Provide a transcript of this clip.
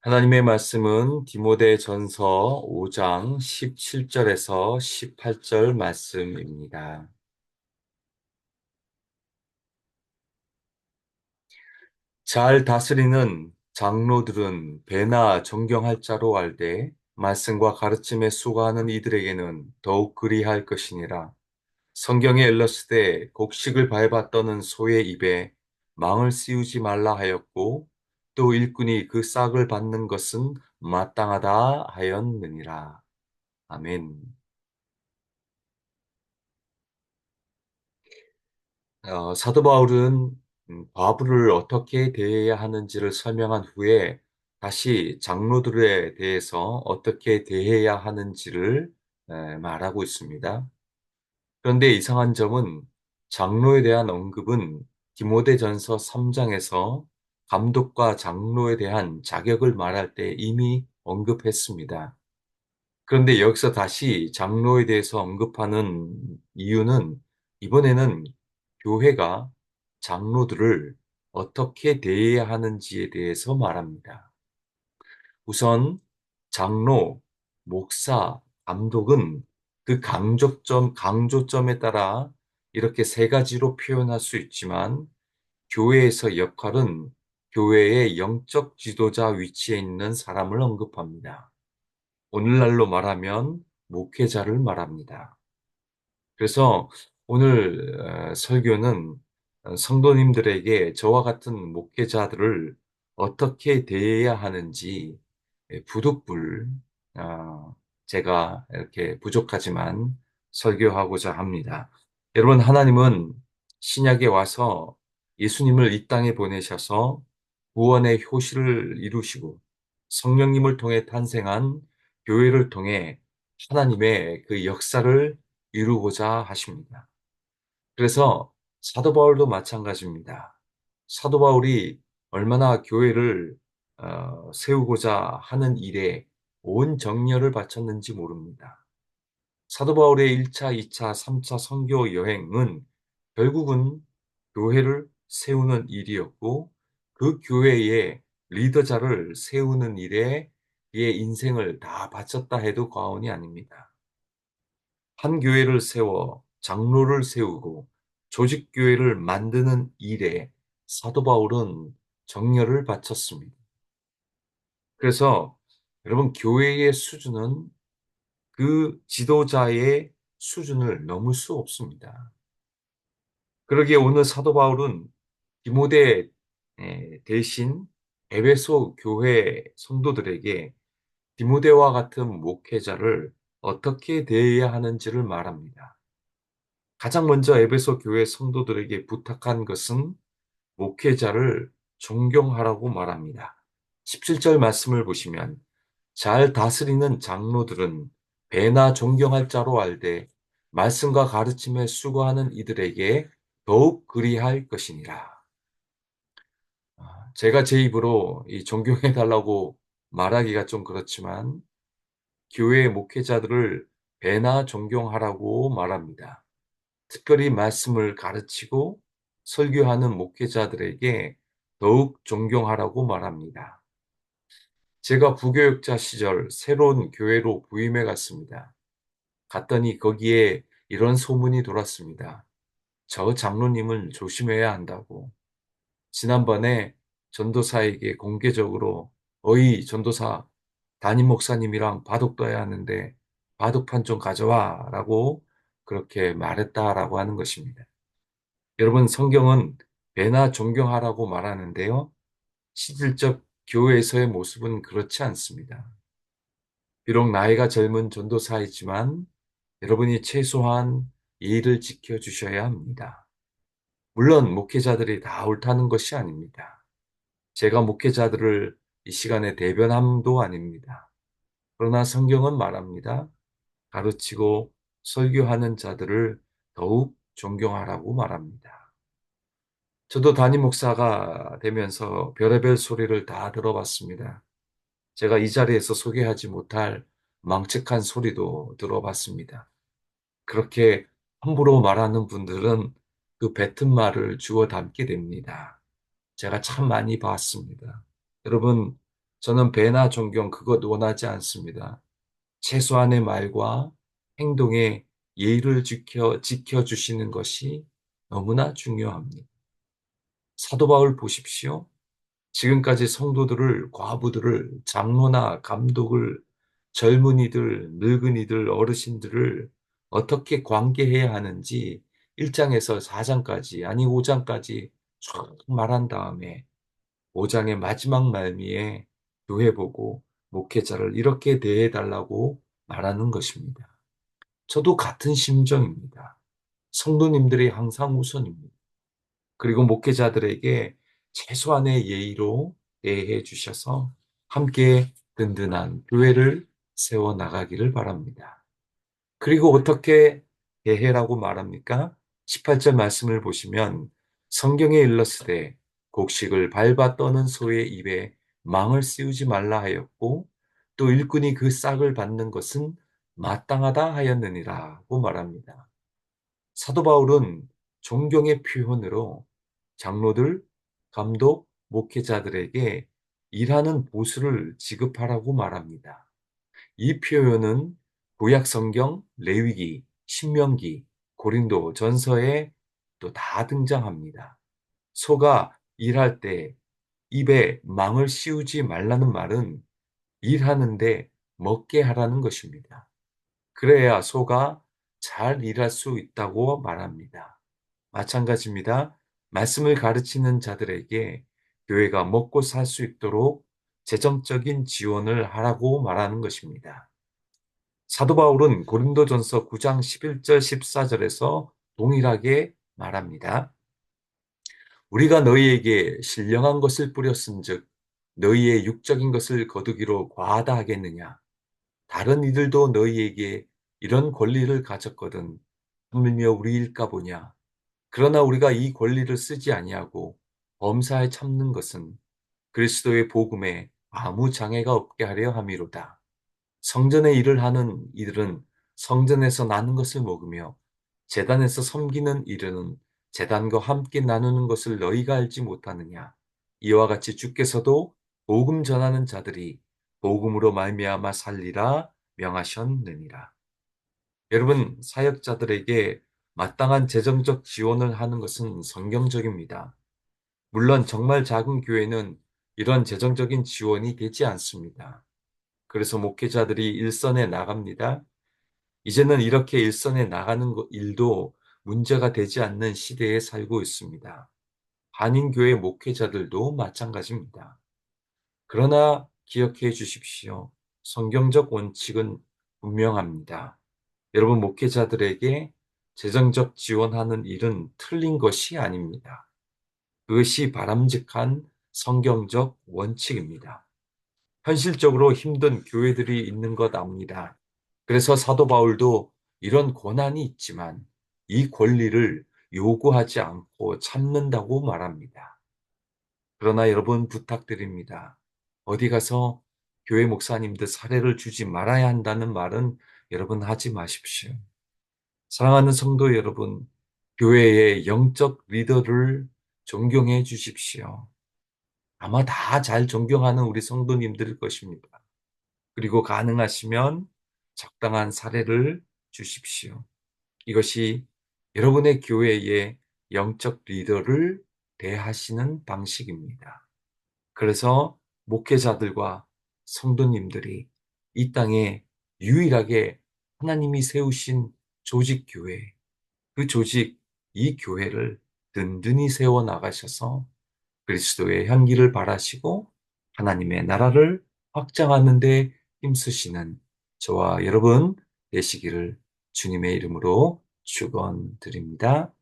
하나님의 말씀은 디모데전서 5장 17절에서 18절 말씀입니다. 잘 다스리는 장로들은 배나 존경할 자로 알되 말씀과 가르침에 수고하는 이들에게는 더욱 그리할 것이니라. 성경에 일렀으되 곡식을 밟아 떠는 소의 입에 망을 씌우지 말라 하였고 또 일꾼이 그 싹을 받는 것은 마땅하다 하였느니라. 아멘. 사도 바울은 과부를 어떻게 대해야 하는지를 설명한 후에 다시 장로들에 대해서 어떻게 대해야 하는지를 말하고 있습니다. 그런데 이상한 점은 장로에 대한 언급은 디모데전서 3장에서 감독과 장로에 대한 자격을 말할 때 이미 언급했습니다. 그런데 여기서 다시 장로에 대해서 언급하는 이유는 이번에는 교회가 장로들을 어떻게 대해야 하는지에 대해서 말합니다. 우선 장로, 목사, 감독은 그 강조점에 따라 이렇게 세 가지로 표현할 수 있지만 교회에서 역할은 교회의 영적 지도자 위치에 있는 사람을 언급합니다. 오늘날로 말하면 목회자를 말합니다. 그래서 오늘 설교는 성도님들에게 저와 같은 목회자들을 어떻게 대해야 하는지 부득불 어, 제가 이렇게 부족하지만 설교하고자 합니다. 여러분, 하나님은 신약에 와서 예수님을 이 땅에 보내셔서 구원의 효시를 이루시고 성령님을 통해 탄생한 교회를 통해 하나님의 그 역사를 이루고자 하십니다. 그래서 사도 바울도 마찬가지입니다. 사도 바울이 얼마나 교회를 세우고자 하는 일에 온 정열을 바쳤는지 모릅니다. 사도 바울의 1차, 2차, 3차 선교 여행은 결국은 교회를 세우는 일이었고 그 교회의 리더자를 세우는 일에 그의 인생을 다 바쳤다 해도 과언이 아닙니다. 한 교회를 세워 장로를 세우고 조직교회를 만드는 일에 사도 바울은 정열을 바쳤습니다. 그래서 여러분, 교회의 수준은 그 지도자의 수준을 넘을 수 없습니다. 그러기에 오늘 사도 바울은 디모데 대신 에베소 교회 성도들에게 디모데와 같은 목회자를 어떻게 대해야 하는지를 말합니다. 가장 먼저 에베소 교회 성도들에게 부탁한 것은 목회자를 존경하라고 말합니다. 17절 말씀을 보시면 잘 다스리는 장로들은 배나 존경할 자로 알되 말씀과 가르침에 수고하는 이들에게 더욱 그리할 것이니라. 제가 제 입으로 이 존경해 달라고 말하기가 좀 그렇지만 교회 목회자들을 배나 존경하라고 말합니다. 특별히 말씀을 가르치고 설교하는 목회자들에게 더욱 존경하라고 말합니다. 제가 부교육자 시절 새로운 교회로 부임해 갔습니다. 갔더니 거기에 이런 소문이 돌았습니다. 저 장로님을 조심해야 한다고. 지난번에 전도사에게 공개적으로 어이 전도사 담임 목사님이랑 바둑둬야 하는데 바둑판 좀 가져와 라고 그렇게 말했다라고 하는 것입니다. 여러분, 성경은 배나 존경하라고 말하는데요. 실질적 교회에서의 모습은 그렇지 않습니다. 비록 나이가 젊은 전도사이지만 여러분이 최소한 예의를 지켜주셔야 합니다. 물론 목회자들이 다 옳다는 것이 아닙니다. 제가 목회자들을 이 시간에 대변함도 아닙니다. 그러나 성경은 말합니다. 가르치고 설교하는 자들을 더욱 존경하라고 말합니다. 저도 담임 목사가 되면서 별의별 소리를 다 들어봤습니다. 제가 이 자리에서 소개하지 못할 망측한 소리도 들어봤습니다. 그렇게 함부로 말하는 분들은 그 뱉은 말을 주워 담게 됩니다. 제가 참 많이 봤습니다. 여러분, 저는 배나 존경 그것 원하지 않습니다. 최소한의 말과 행동에 예의를 지켜주시는 것이 너무나 중요합니다. 사도 바울 보십시오. 지금까지 성도들을, 과부들을, 장로나 감독을, 젊은이들, 늙은이들, 어르신들을 어떻게 관계해야 하는지 1장에서 4장까지, 아니 5장까지 쭉 말한 다음에 5장의 마지막 말미에 교회 보고 목회자를 이렇게 대해달라고 말하는 것입니다. 저도 같은 심정입니다. 성도님들이 항상 우선입니다. 그리고 목회자들에게 최소한의 예의로 대해 주셔서 함께 든든한 교회를 세워 나가기를 바랍니다. 그리고 어떻게 대해라고 말합니까? 18절 말씀을 보시면 성경에 일렀으되 곡식을 밟아 떠는 소의 입에 망을 씌우지 말라 하였고 또 일꾼이 그 싹을 받는 것은 마땅하다 하였느니라고 말합니다. 사도 바울은 존경의 표현으로 장로들, 감독, 목회자들에게 일하는 보수를 지급하라고 말합니다. 이 표현은 구약 성경, 레위기, 신명기, 고린도 전서에 또 다 등장합니다. 소가 일할 때 입에 망을 씌우지 말라는 말은 일하는데 먹게 하라는 것입니다. 그래야 소가 잘 일할 수 있다고 말합니다. 마찬가지입니다. 말씀을 가르치는 자들에게 교회가 먹고 살 수 있도록 재정적인 지원을 하라고 말하는 것입니다. 사도 바울은 고린도전서 9장 11절 14절에서 동일하게 말합니다. 우리가 너희에게 신령한 것을 뿌렸은즉 너희의 육적인 것을 거두기로 과하다 하겠느냐. 다른 이들도 너희에게 이런 권리를 가졌거든 하물며 우리일까 보냐. 그러나 우리가 이 권리를 쓰지 아니하고 범사에 참는 것은 그리스도의 복음에 아무 장애가 없게 하려 함이로다. 성전의 일을 하는 이들은 성전에서 나는 것을 먹으며 제단에서 섬기는 이들은 제단과 함께 나누는 것을 너희가 알지 못하느냐. 이와 같이 주께서도 복음 전하는 자들이 복음으로 말미암아 살리라 명하셨느니라. 여러분, 사역자들에게 마땅한 재정적 지원을 하는 것은 성경적입니다. 물론 정말 작은 교회는 이런 재정적인 지원이 되지 않습니다. 그래서 목회자들이 일선에 나갑니다. 이제는 이렇게 일선에 나가는 일도 문제가 되지 않는 시대에 살고 있습니다. 한인교회 목회자들도 마찬가지입니다. 그러나 기억해 주십시오. 성경적 원칙은 분명합니다. 여러분, 목회자들에게 재정적 지원하는 일은 틀린 것이 아닙니다. 그것이 바람직한 성경적 원칙입니다. 현실적으로 힘든 교회들이 있는 것 압니다. 그래서 사도 바울도 이런 고난이 있지만 이 권리를 요구하지 않고 참는다고 말합니다. 그러나 여러분 부탁드립니다. 어디 가서 교회 목사님들 사례를 주지 말아야 한다는 말은 여러분 하지 마십시오. 사랑하는 성도 여러분, 교회의 영적 리더를 존경해 주십시오. 아마 다 잘 존경하는 우리 성도님들일 것입니다. 그리고 가능하시면 적당한 사례를 주십시오. 이것이 여러분의 교회의 영적 리더를 대하시는 방식입니다. 그래서 목회자들과 성도님들이 이 땅에 유일하게 하나님이 세우신 조직교회, 그 조직, 이 교회를 든든히 세워 나가셔서 그리스도의 향기를 바라시고 하나님의 나라를 확장하는 데 힘쓰시는 저와 여러분 되시기를 주님의 이름으로 축원드립니다.